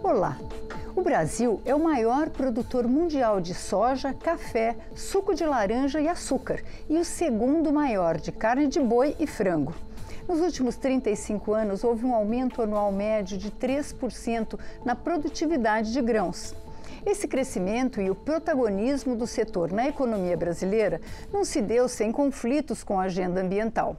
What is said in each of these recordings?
Olá! O Brasil é o maior produtor mundial de soja, café, suco de laranja e açúcar e o segundo maior de carne de boi e frango. Nos últimos 35 anos, houve um aumento anual médio de 3% na produtividade de grãos. Esse crescimento e o protagonismo do setor na economia brasileira não se deu sem conflitos com a agenda ambiental.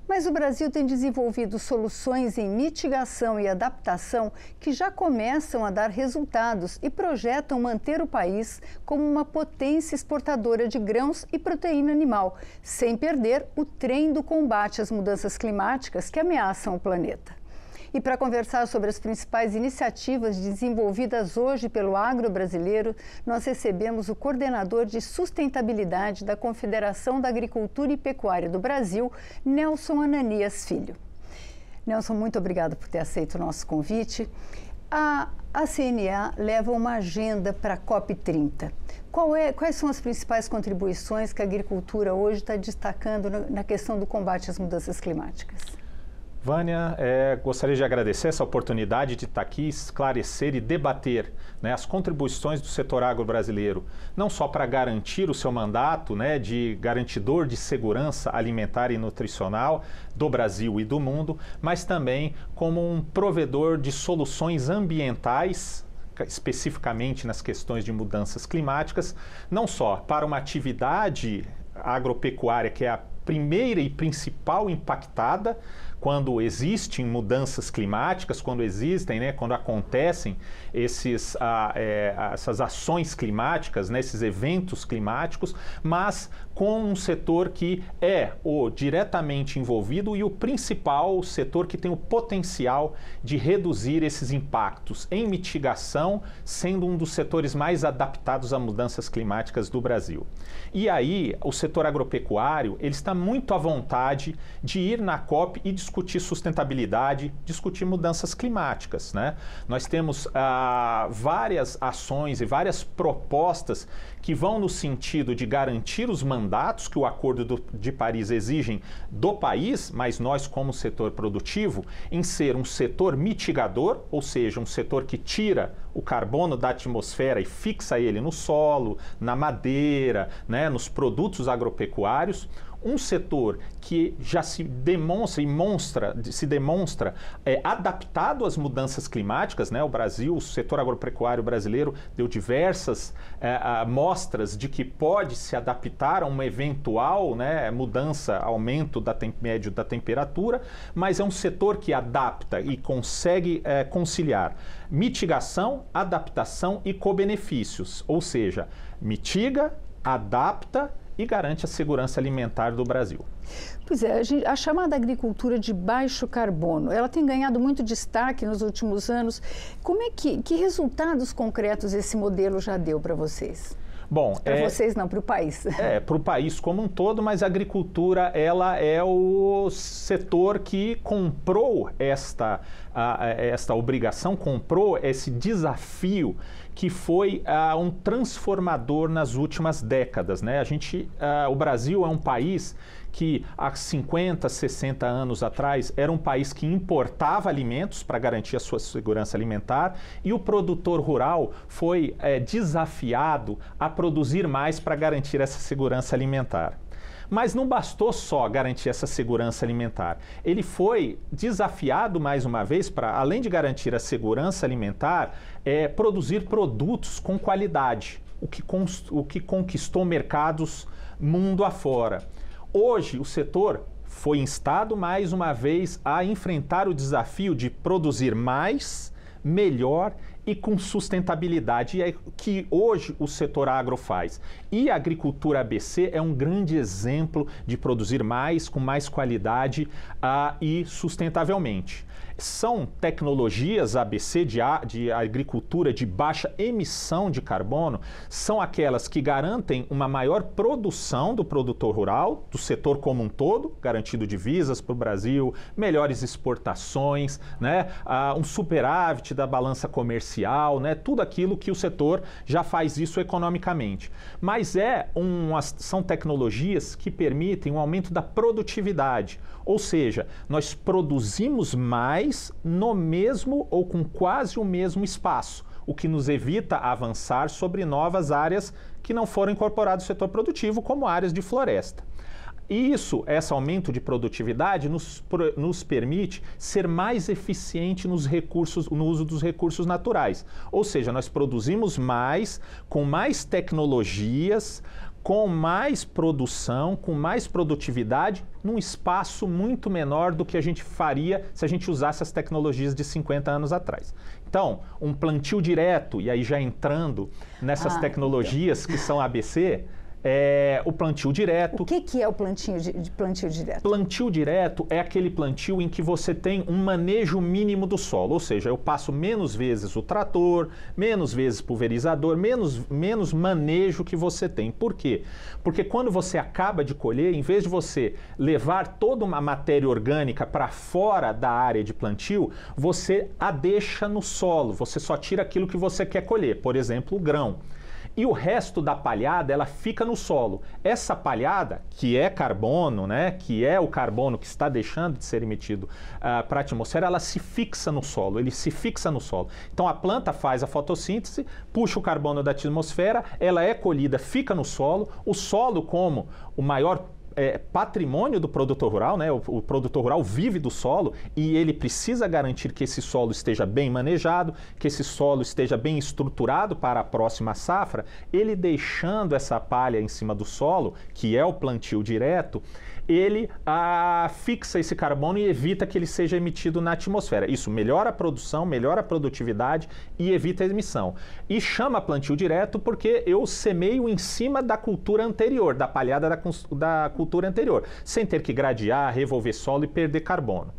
Mas o Brasil tem desenvolvido soluções em mitigação e adaptação que já começam a dar resultados e projetam manter o país como uma potência exportadora de grãos e proteína animal, sem perder o trem do combate às mudanças climáticas que ameaçam o planeta. E para conversar sobre as principais iniciativas desenvolvidas hoje pelo agro brasileiro, nós recebemos o coordenador de sustentabilidade da Confederação da Agricultura e Pecuária do Brasil, Nelson Ananias Filho. Nelson, muito obrigada por ter aceito o nosso convite. A CNA leva uma agenda para a COP30. Quais são as principais contribuições que a agricultura hoje está destacando na questão do combate às mudanças climáticas? Vânia, gostaria de agradecer essa oportunidade de estar aqui, esclarecer e debater, né, as contribuições do setor agro brasileiro, não só para garantir o seu mandato, né, de garantidor de segurança alimentar e nutricional do Brasil e do mundo, mas também como um provedor de soluções ambientais, especificamente nas questões de mudanças climáticas, não só para uma atividade agropecuária que é a primeira e principal impactada quando existem mudanças climáticas, quando existem, né, quando acontecem essas ações climáticas, né, esses eventos climáticos, mas com um setor que é o diretamente envolvido e o principal setor que tem o potencial de reduzir esses impactos em mitigação, sendo um dos setores mais adaptados a mudanças climáticas do Brasil. E aí, o setor agropecuário, ele está muito à vontade de ir na COP e discutir sustentabilidade, discutir mudanças climáticas, né? Nós temos várias ações e várias propostas que vão no sentido de garantir os mandatos que o Acordo de Paris exigem do país, mas nós como setor produtivo, em ser um setor mitigador, ou seja, um setor que tira o carbono da atmosfera e fixa ele no solo, na madeira, né, nos produtos agropecuários. Um setor que já se demonstra adaptado às mudanças climáticas, né? O Brasil, o setor agropecuário brasileiro deu diversas mostras de que pode se adaptar a uma eventual, né, mudança, aumento médio da temperatura, mas é um setor que adapta e consegue conciliar mitigação, adaptação e co-benefícios, ou seja, mitiga, adapta e garante a segurança alimentar do Brasil. Pois é, a chamada agricultura de baixo carbono, ela tem ganhado muito destaque nos últimos anos. Como é que resultados concretos esse modelo já deu para vocês? Bom, para vocês não, para o país. Para o país como um todo, mas a agricultura ela é o setor que comprou esta obrigação, comprou esse desafio que foi um transformador nas últimas décadas, né? O Brasil é um país que há 50, 60 anos atrás era um país que importava alimentos para garantir a sua segurança alimentar e o produtor rural foi desafiado a produzir mais para garantir essa segurança alimentar. Mas não bastou só garantir essa segurança alimentar. Ele foi desafiado mais uma vez para, além de garantir a segurança alimentar, produzir produtos com qualidade, o que conquistou mercados mundo afora. Hoje, o setor foi instado mais uma vez a enfrentar o desafio de produzir mais, melhor e com sustentabilidade, é que hoje o setor agro faz. E a agricultura ABC é um grande exemplo de produzir mais, com mais qualidade e sustentavelmente. São tecnologias ABC de agricultura de baixa emissão de carbono, são aquelas que garantem uma maior produção do produtor rural, do setor como um todo, garantindo divisas para o Brasil, melhores exportações, né? Um superávit da balança comercial, artificial, né? Tudo aquilo que o setor já faz isso economicamente. Mas são tecnologias que permitem um aumento da produtividade, ou seja, nós produzimos mais no mesmo ou com quase o mesmo espaço, o que nos evita avançar sobre novas áreas que não foram incorporadas ao setor produtivo, como áreas de floresta. E esse aumento de produtividade nos permite ser mais eficiente no uso dos recursos naturais. Ou seja, nós produzimos mais, com mais tecnologias, com mais produção, com mais produtividade, num espaço muito menor do que a gente faria se a gente usasse as tecnologias de 50 anos atrás. Então, um plantio direto, e aí já entrando nessas tecnologias que são ABC, o plantio direto. O que é o plantio direto? Plantio direto é aquele plantio em que você tem um manejo mínimo do solo, ou seja, eu passo menos vezes o trator, menos vezes pulverizador, menos manejo que você tem. Por quê? Porque quando você acaba de colher, em vez de você levar toda uma matéria orgânica para fora da área de plantio, você a deixa no solo, você só tira aquilo que você quer colher, por exemplo, o grão. E o resto da palhada, ela fica no solo. Essa palhada, que é carbono, né, que é o carbono que está deixando de ser emitido para a atmosfera, ela se fixa no solo, ele se fixa no solo. Então a planta faz a fotossíntese, puxa o carbono da atmosfera, ela é colhida, fica no solo. O solo, como o maior patrimônio do produtor rural, né? O produtor rural vive do solo e ele precisa garantir que esse solo esteja bem manejado, que esse solo esteja bem estruturado para a próxima safra. Ele deixando essa palha em cima do solo, que é o plantio direto, ele fixa esse carbono e evita que ele seja emitido na atmosfera. Isso melhora a produção, melhora a produtividade e evita a emissão. E chama plantio direto porque eu semeio em cima da cultura anterior, da palhada da cultura anterior, sem ter que gradear, revolver solo e perder carbono.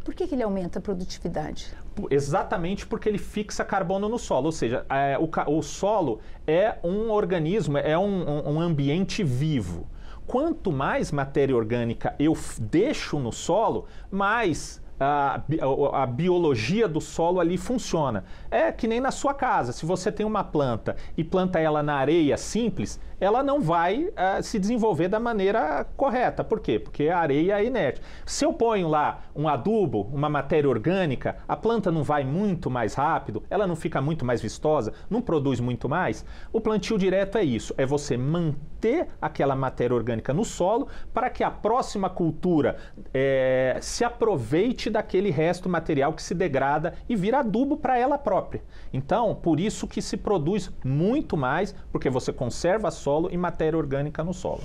Por que ele aumenta a produtividade? Exatamente porque ele fixa carbono no solo, ou seja, o solo é um organismo, é um ambiente vivo. Quanto mais matéria orgânica eu deixo no solo, mais a biologia do solo ali funciona. É que nem na sua casa, se você tem uma planta e planta ela na areia simples, ela não vai se desenvolver da maneira correta. Por quê? Porque a areia é inerte. Se eu ponho lá um adubo, uma matéria orgânica, a planta não vai muito mais rápido, ela não fica muito mais vistosa, não produz muito mais. O plantio direto é isso, é você manter aquela matéria orgânica no solo para que a próxima cultura se aproveite daquele resto material que se degrada e vira adubo para ela própria. Então, por isso que se produz muito mais, porque você conserva solo e matéria orgânica no solo.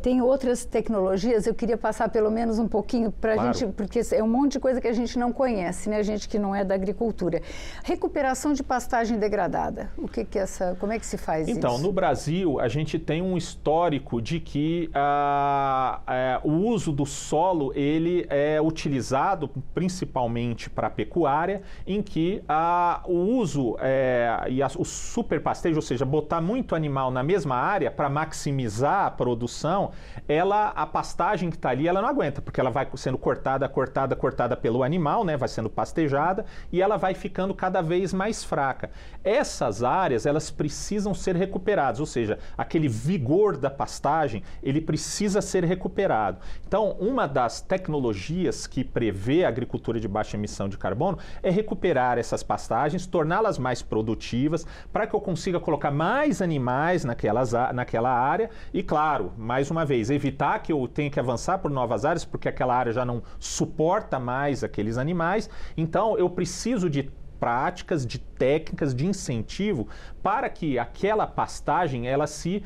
Tem outras tecnologias, eu queria passar pelo menos um pouquinho para a gente, porque é um monte de coisa que a gente não conhece, né? A gente que não é da agricultura. Recuperação de pastagem degradada, como é que se faz isso? Então, no Brasil, a gente tem um histórico de que o uso do solo, ele é utilizado principalmente para a pecuária, em que o uso o superpastejo, ou seja, botar muito animal na mesma área para maximizar a produção, a pastagem que está ali, ela não aguenta, porque ela vai sendo cortada pelo animal, né? Vai sendo pastejada e ela vai ficando cada vez mais fraca. Essas áreas, elas precisam ser recuperadas, ou seja, aquele vigor da pastagem, ele precisa ser recuperado. Então, uma das tecnologias que prevê a agricultura de baixa emissão de carbono é recuperar essas pastagens, torná-las mais produtivas, para que eu consiga colocar mais animais naquela área e, claro, mais uma vez, evitar que eu tenha que avançar por novas áreas, porque aquela área já não suporta mais aqueles animais. Então, eu preciso de práticas, de técnicas, de incentivo para que aquela pastagem ela se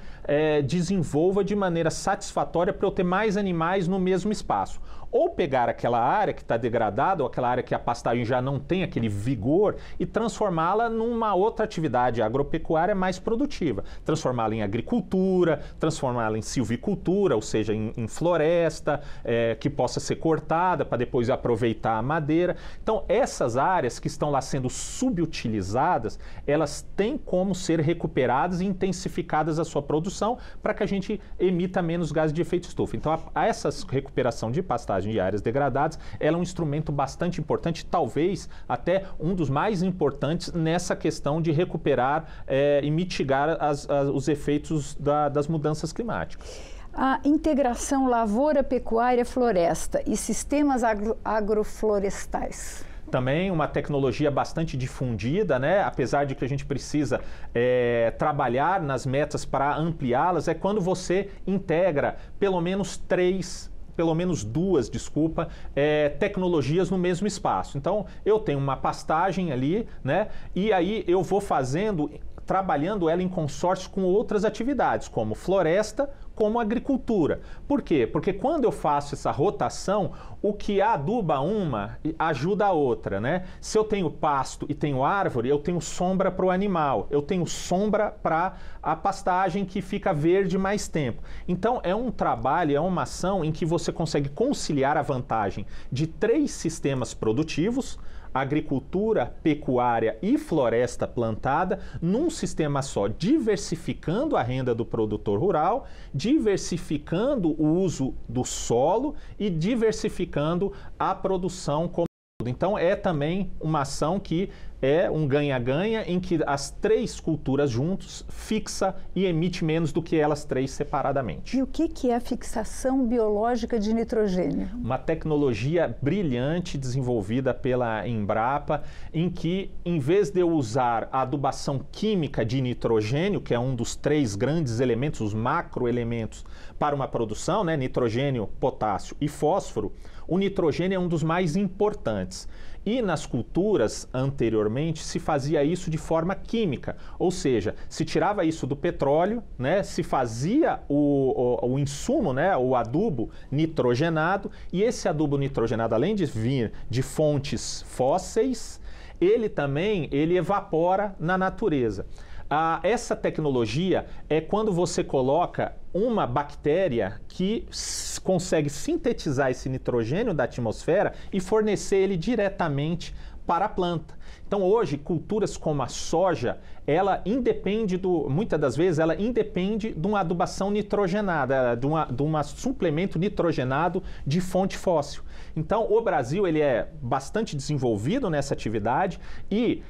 desenvolva de maneira satisfatória para eu ter mais animais no mesmo espaço. Ou pegar aquela área que está degradada, ou aquela área que a pastagem já não tem aquele vigor e transformá-la numa outra atividade agropecuária mais produtiva. Transformá-la em agricultura, transformá-la em silvicultura, ou seja, em floresta, que possa ser cortada para depois aproveitar a madeira. Então, essas áreas que estão lá sendo subutilizadas, elas têm como ser recuperadas e intensificadas a sua produção para que a gente emita menos gases de efeito estufa. Então, essa recuperação de pastagem reciclagem de áreas degradadas, ela é um instrumento bastante importante, talvez até um dos mais importantes nessa questão de recuperar e mitigar os efeitos das mudanças climáticas. A integração lavoura, pecuária, floresta e sistemas agroflorestais. Também uma tecnologia bastante difundida, né? Apesar de que a gente precisa trabalhar nas metas para ampliá-las, é quando você integra pelo menos duas, tecnologias no mesmo espaço. Então, eu tenho uma pastagem ali, né? E aí eu vou trabalhando ela em consórcio com outras atividades, como floresta, como agricultura. Por quê? Porque quando eu faço essa rotação, o que aduba uma ajuda a outra, né? Se eu tenho pasto e tenho árvore, eu tenho sombra para o animal, eu tenho sombra para a pastagem que fica verde mais tempo. Então é um trabalho, é uma ação em que você consegue conciliar a vantagem de 3 sistemas produtivos, agricultura, pecuária e floresta plantada, num sistema só, diversificando a renda do produtor rural, diversificando o uso do solo e diversificando a produção como todo. Então é também uma ação que é um ganha-ganha em que as 3 culturas juntos fixa e emite menos do que elas 3 separadamente. E o que é a fixação biológica de nitrogênio? Uma tecnologia brilhante desenvolvida pela Embrapa, em que, em vez de eu usar a adubação química de nitrogênio, que é um dos 3 grandes elementos, os macroelementos para uma produção, né, nitrogênio, potássio e fósforo, o nitrogênio é um dos mais importantes. E nas culturas, anteriormente, se fazia isso de forma química, ou seja, se tirava isso do petróleo, né, se fazia o insumo, né, o adubo nitrogenado, e esse adubo nitrogenado, além de vir de fontes fósseis, ele evapora na natureza. Essa tecnologia é quando você coloca uma bactéria que consegue sintetizar esse nitrogênio da atmosfera e fornecer ele diretamente para a planta. Então hoje, culturas como a soja, ela independe muitas das vezes, ela independe de uma adubação nitrogenada, de um suplemento nitrogenado de fonte fóssil. Então o Brasil ele é bastante desenvolvido nessa atividade e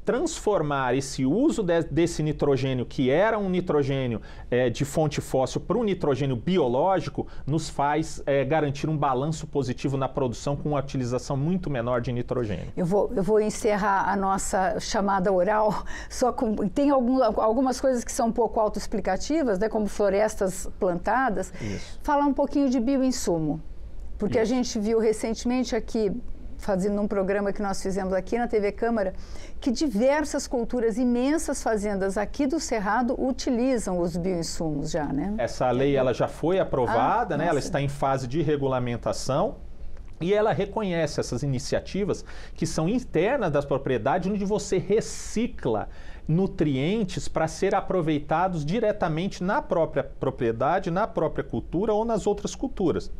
transformar esse uso desse nitrogênio, que era um nitrogênio de fonte fóssil, para um nitrogênio biológico, nos faz garantir um balanço positivo na produção com uma utilização muito menor de nitrogênio. Eu vou encerrar a nossa chamada oral, tem algumas coisas que são um pouco autoexplicativas, né, como florestas plantadas. Isso. Falar um pouquinho de bioinsumo, porque Isso. A gente viu recentemente aqui, fazendo um programa que nós fizemos aqui na TV Câmara, que diversas culturas, imensas fazendas aqui do Cerrado utilizam os bioinsumos já, né? Essa lei ela já foi aprovada, né? Ela está em fase de regulamentação e ela reconhece essas iniciativas que são internas das propriedades, onde você recicla nutrientes para ser aproveitados diretamente na própria propriedade, na própria cultura ou nas outras culturas.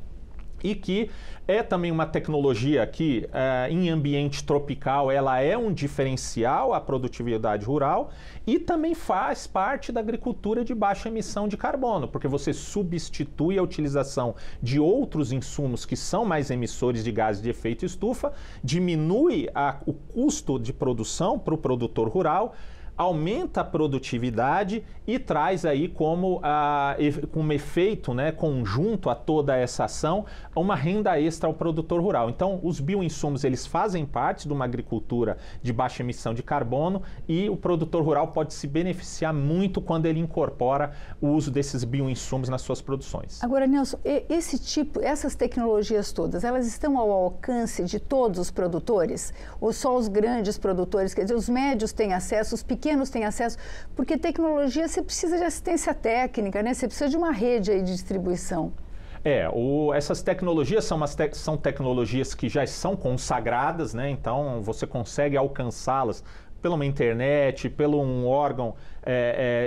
E que é também uma tecnologia que, em ambiente tropical, ela é um diferencial à produtividade rural e também faz parte da agricultura de baixa emissão de carbono, porque você substitui a utilização de outros insumos que são mais emissores de gases de efeito estufa, diminui o custo de produção para o produtor rural, aumenta a produtividade e traz aí como efeito, né, conjunto a toda essa ação, uma renda extra ao produtor rural. Então, os bioinsumos, eles fazem parte de uma agricultura de baixa emissão de carbono e o produtor rural pode se beneficiar muito quando ele incorpora o uso desses bioinsumos nas suas produções. Agora, Nelson, essas tecnologias todas, elas estão ao alcance de todos os produtores? Ou só os grandes produtores? Quer dizer, os médios têm acesso, os pequenos têm acesso, porque tecnologia você precisa de assistência técnica, né? Você precisa de uma rede aí de distribuição. Essas tecnologias são tecnologias que já são consagradas, né? Então você consegue alcançá-las pela uma internet, pelo um órgão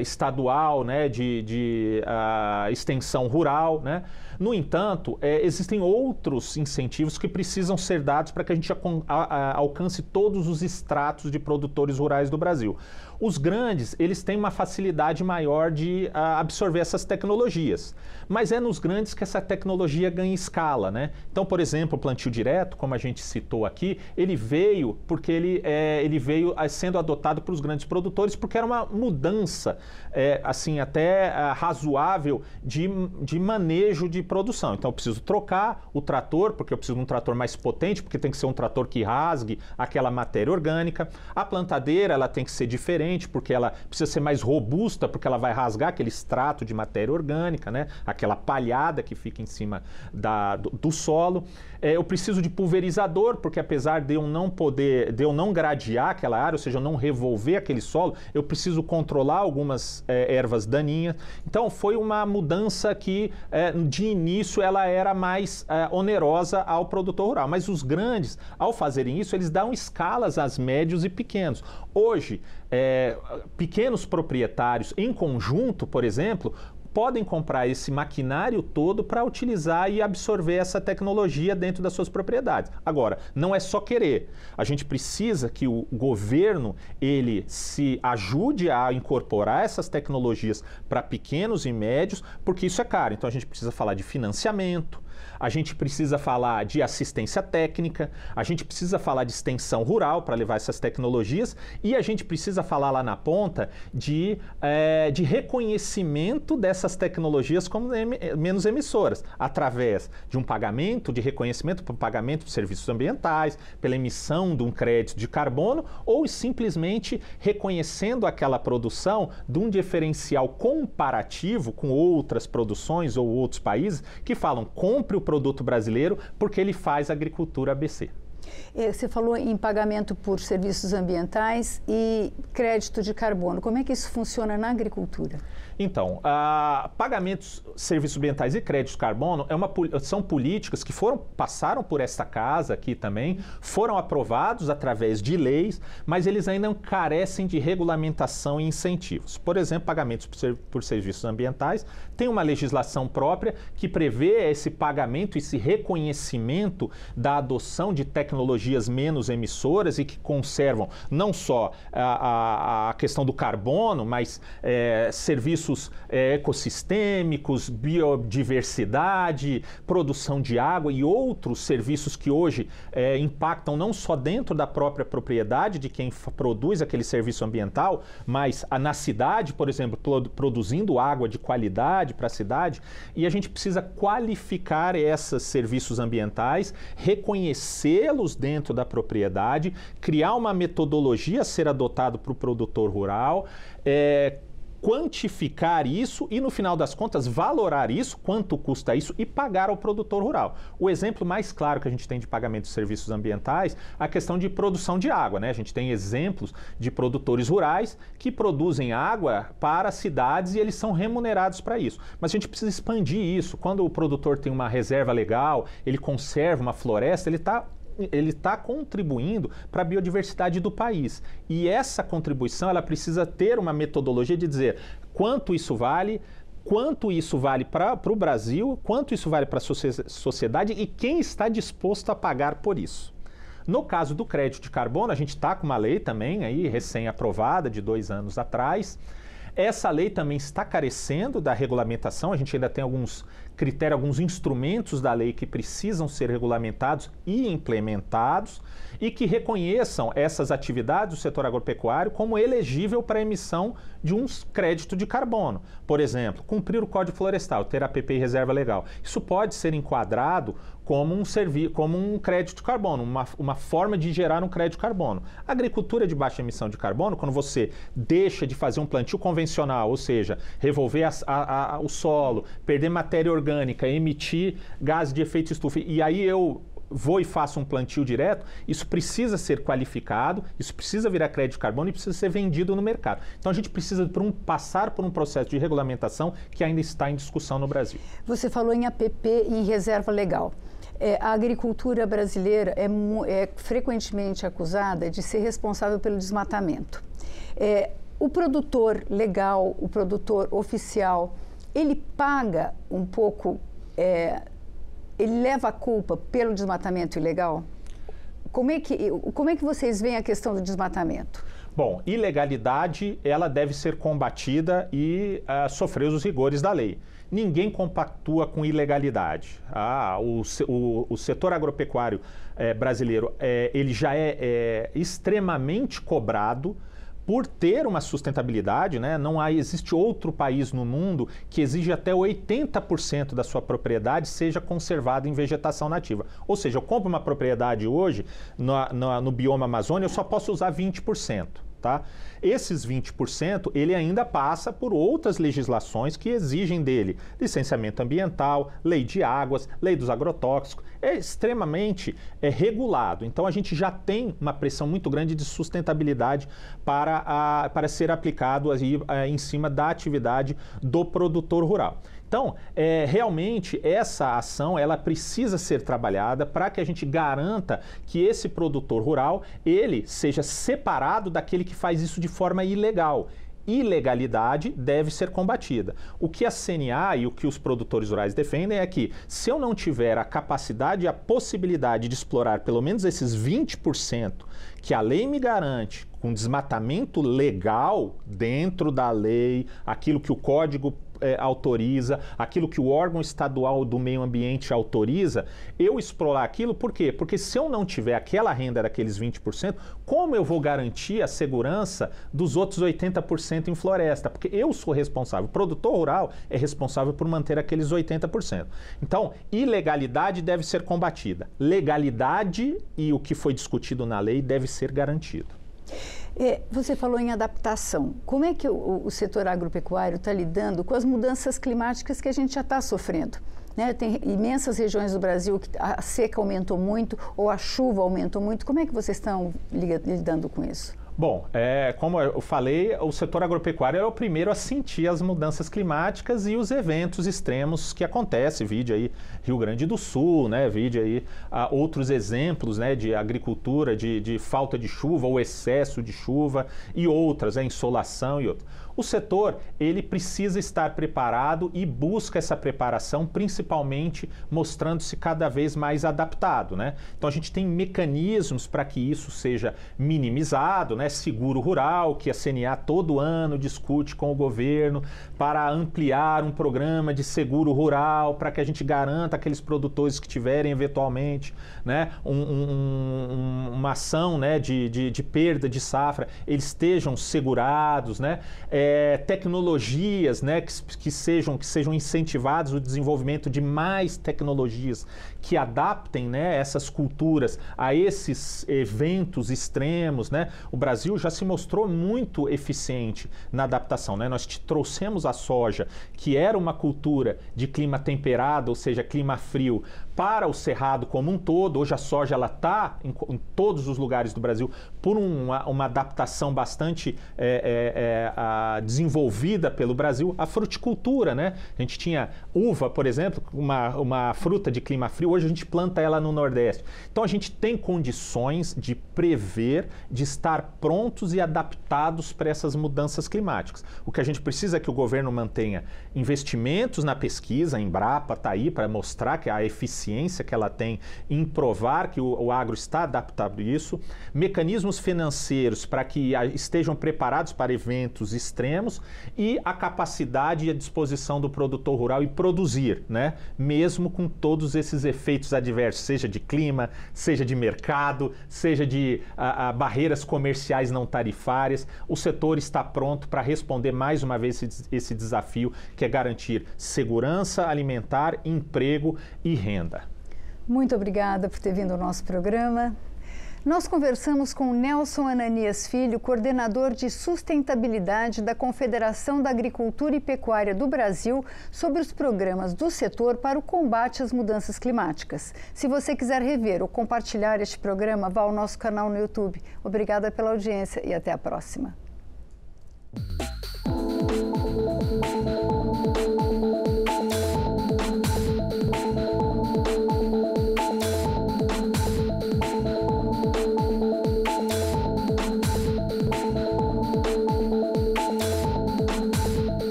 estadual, né, de extensão rural, né? No entanto, existem outros incentivos que precisam ser dados para que a gente alcance todos os estratos de produtores rurais do Brasil. Os grandes, eles têm uma facilidade maior de absorver essas tecnologias, mas é nos grandes que essa tecnologia ganha escala, né? Então, por exemplo, o plantio direto, como a gente citou aqui, ele veio porque ele veio sendo adotado por os grandes produtores, porque era uma mudança, assim, até razoável de manejo de produção. Então, eu preciso trocar o trator, porque eu preciso de um trator mais potente, porque tem que ser um trator que rasgue aquela matéria orgânica. A plantadeira, ela tem que ser diferente, porque ela precisa ser mais robusta, porque ela vai rasgar aquele extrato de matéria orgânica, né? Aquela palhada que fica em cima do solo. Eu preciso de pulverizador, porque apesar de eu não gradear aquela área, ou seja, eu não revolver aquele solo, eu preciso controlar algumas ervas daninhas. Então, foi uma mudança que, de início, ela era mais onerosa ao produtor rural. Mas os grandes, ao fazerem isso, eles dão escalas às médios e pequenos. Hoje, pequenos proprietários, em conjunto, por exemplo, podem comprar esse maquinário todo para utilizar e absorver essa tecnologia dentro das suas propriedades. Agora, não é só querer. A gente precisa que o governo ele se ajude a incorporar essas tecnologias para pequenos e médios, porque isso é caro. Então a gente precisa falar de financiamento, a gente precisa falar de assistência técnica, a gente precisa falar de extensão rural para levar essas tecnologias e a gente precisa falar lá na ponta de reconhecimento dessas tecnologias como menos emissoras, através de um pagamento de reconhecimento para o pagamento de serviços ambientais, pela emissão de um crédito de carbono ou simplesmente reconhecendo aquela produção de um diferencial comparativo com outras produções ou outros países que falam compre o produto brasileiro porque ele faz agricultura ABC. Você falou em pagamento por serviços ambientais e crédito de carbono. Como é que isso funciona na agricultura? Então, pagamentos, serviços ambientais e crédito de carbono são políticas que passaram por esta casa aqui também, foram aprovados através de leis, mas eles ainda carecem de regulamentação e incentivos. Por exemplo, pagamentos por serviços ambientais tem uma legislação própria que prevê esse pagamento, esse reconhecimento da adoção de tecnologias menos emissoras e que conservam não só a questão do carbono, mas serviços ecossistêmicos, biodiversidade, produção de água e outros serviços que hoje impactam não só dentro da própria propriedade de quem produz aquele serviço ambiental, mas na cidade, por exemplo, produzindo água de qualidade para a cidade. E a gente precisa qualificar esses serviços ambientais, reconhecê-los dentro da propriedade, criar uma metodologia a ser adotada para o produtor rural, quantificar isso e, no final das contas, valorar isso, quanto custa isso e pagar ao produtor rural. O exemplo mais claro que a gente tem de pagamento de serviços ambientais é a questão de produção de água, né? A gente tem exemplos de produtores rurais que produzem água para cidades e eles são remunerados para isso. Mas a gente precisa expandir isso. Quando o produtor tem uma reserva legal, ele conserva uma floresta, ele está contribuindo para a biodiversidade do país. E essa contribuição ela precisa ter uma metodologia de dizer quanto isso vale para o Brasil, quanto isso vale para a sociedade e quem está disposto a pagar por isso. No caso do crédito de carbono, a gente está com uma lei também aí recém-aprovada de 2 anos atrás. Essa lei também está carecendo da regulamentação, a gente ainda tem alguns critérios, alguns instrumentos da lei que precisam ser regulamentados e implementados e que reconheçam essas atividades do setor agropecuário como elegível para a emissão de um crédito de carbono. Por exemplo, cumprir o Código Florestal, ter APP e reserva legal. Isso pode ser enquadrado como um crédito de carbono, uma forma de gerar um crédito de carbono. A agricultura de baixa emissão de carbono, quando você deixa de fazer um plantio convencional, ou seja, revolver o solo, perder matéria orgânica, emitir gases de efeito estufa, e aí eu vou e faço um plantio direto, isso precisa ser qualificado, isso precisa virar crédito de carbono e precisa ser vendido no mercado. Então a gente precisa passar por um processo de regulamentação que ainda está em discussão no Brasil. Você falou em APP e em reserva legal. A agricultura brasileira é frequentemente acusada de ser responsável pelo desmatamento. O produtor legal, o produtor oficial, ele paga um pouco, ele leva a culpa pelo desmatamento ilegal? Como é que vocês veem a questão do desmatamento? Bom, ilegalidade, ela deve ser combatida e sofrer os rigores da lei. Ninguém compactua com ilegalidade. O setor agropecuário brasileiro, ele já é extremamente cobrado por ter uma sustentabilidade, né? Não existe outro país no mundo que exige até 80% da sua propriedade seja conservada em vegetação nativa. Ou seja, eu compro uma propriedade hoje no bioma Amazônia, eu só posso usar 20%. Tá? Esses 20%, ele ainda passa por outras legislações que exigem dele licenciamento ambiental, lei de águas, lei dos agrotóxicos, é extremamente regulado. Então a gente já tem uma pressão muito grande de sustentabilidade para ser aplicado aí, em cima da atividade do produtor rural. Então, realmente, essa ação ela precisa ser trabalhada para que a gente garanta que esse produtor rural ele seja separado daquele que faz isso de forma ilegal. Ilegalidade deve ser combatida. O que a CNA e o que os produtores rurais defendem é que, se eu não tiver a capacidade e a possibilidade de explorar pelo menos esses 20% que a lei me garante, com desmatamento legal dentro da lei, aquilo que o Código autoriza, aquilo que o órgão estadual do meio ambiente autoriza, eu explorar aquilo, por quê? Porque se eu não tiver aquela renda daqueles 20%, como eu vou garantir a segurança dos outros 80% em floresta? Porque eu sou responsável, o produtor rural é responsável por manter aqueles 80%. Então, ilegalidade deve ser combatida. Legalidade e o que foi discutido na lei deve ser garantido. Você falou em adaptação. Como é que o setor agropecuário está lidando com as mudanças climáticas que a gente já está sofrendo? Né? Tem imensas regiões do Brasil que a seca aumentou muito ou a chuva aumentou muito. Como é que vocês estão lidando com isso? Bom, como eu falei, o setor agropecuário é o primeiro a sentir as mudanças climáticas e os eventos extremos que acontecem. Vide aí Rio Grande do Sul, né? Vide aí outros exemplos, né, de agricultura, de falta de chuva ou excesso de chuva e outras, insolação e outras. O setor, ele precisa estar preparado e busca essa preparação, principalmente mostrando-se cada vez mais adaptado, né? Então a gente tem mecanismos para que isso seja minimizado, né? Seguro rural, que a CNA todo ano discute com o governo para ampliar um programa de seguro rural, para que a gente garanta aqueles produtores que tiverem eventualmente, né, uma ação, né, de perda de safra, eles estejam segurados, né? Tecnologias, né, que sejam incentivados o desenvolvimento de mais tecnologias que adaptem, né, essas culturas a esses eventos extremos, né? O Brasil já se mostrou muito eficiente na adaptação, né? Nós trouxemos a soja, que era uma cultura de clima temperado, ou seja, clima frio, para o cerrado como um todo. Hoje a soja está em todos os lugares do Brasil por uma adaptação bastante desenvolvida pelo Brasil. A fruticultura, né? A gente tinha uva, por exemplo, uma fruta de clima frio, hoje a gente planta ela no Nordeste. Então a gente tem condições de prever, de estar prontos e adaptados para essas mudanças climáticas. O que a gente precisa é que o governo mantenha investimentos na pesquisa, a Embrapa está aí para mostrar que a eficiência que ela tem em provar que o agro está adaptado a isso, mecanismos financeiros para que estejam preparados para eventos extremos e a capacidade e a disposição do produtor rural em produzir, né? Mesmo com todos esses efeitos adversos, seja de clima, seja de mercado, seja de barreiras comerciais não tarifárias, o setor está pronto para responder mais uma vez esse desafio, que é garantir segurança alimentar, emprego e renda. Muito obrigada por ter vindo ao nosso programa. Nós conversamos com Nelson Ananias Filho, coordenador de sustentabilidade da Confederação da Agricultura e Pecuária do Brasil, sobre os programas do setor para o combate às mudanças climáticas. Se você quiser rever ou compartilhar este programa, vá ao nosso canal no YouTube. Obrigada pela audiência e até a próxima.